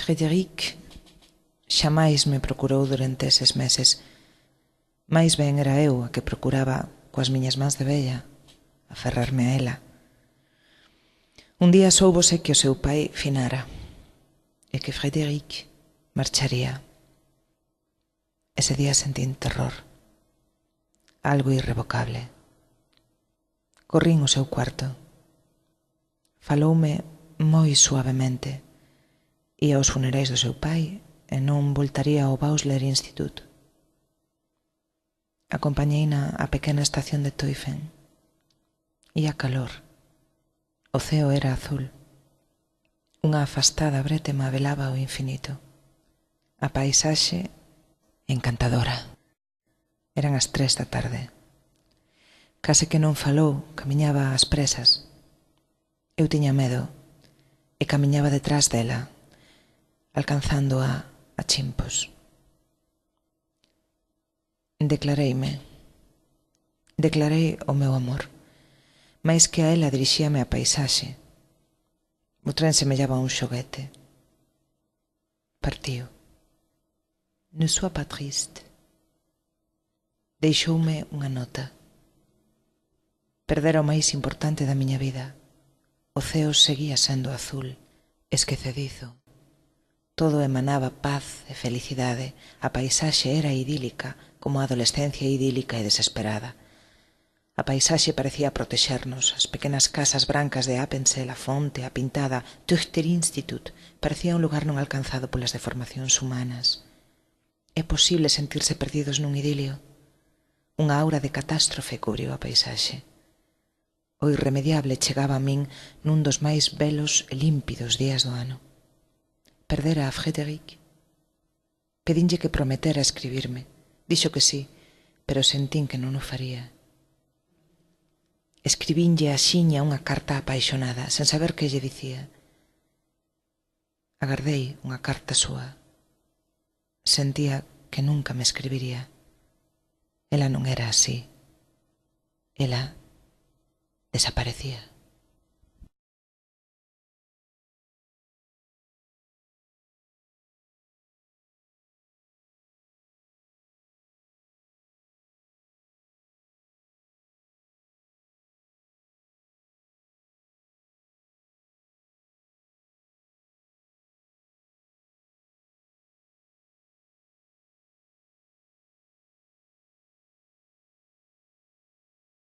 Frédéric xamais me procurou durante eses meses. Mais ben era eu a que procuraba coas miñas mans de vella aferrarme a ela. Un día soubose que o seu pai finara e que Frédéric marcharía. Ese día sentín terror, algo irrevocable. Corrín ao seu cuarto. Faloume moi suavemente. Ia aos funerais do seu pai e non voltaría ao Bausler Institute. Acompañeina á pequena estación de Teufen. Ía calor. O ceo era azul. Unha afastada brétema velaba o infinito. A paisaxe encantadora. Eran as 3 da tarde. Case que non falou, camiñaba ás presas. Eu tiña medo e camiñaba detrás dela, alcanzándoa a chimpos. Declarei o meu amor, mais que a ela dirixíame a paisaxe. O tren semellaba un xoguete. Partiu. Ne sois pas triste. Deixoume unha nota. Perdera o máis importante da miña vida. O ceo seguía sendo azul, esquecedizo. Todo emanaba paz e felicidade. A paisaxe era idílica, como a adolescencia idílica e desesperada. A paisaxe parecía protexernos. As pequenas casas brancas de Appenzell, a fonte, a pintada Tuchter Institut, parecía un lugar non alcanzado polas deformacións humanas. É posible sentirse perdidos nun idilio? Unha aura de catástrofe cubriu a paisaxe. O irremediable chegaba a min nun dos máis belos e límpidos días do ano. Perdera a Frédéric. Pedinlle que prometera escribirme. Dixo que sí, pero sentín que non o faría. Escribínlle a xiña unha carta apaixonada, sen saber que lle dicía. Agardei unha carta súa. Sentía que nunca me escribiría. Ela non era así. Ela desaparecía.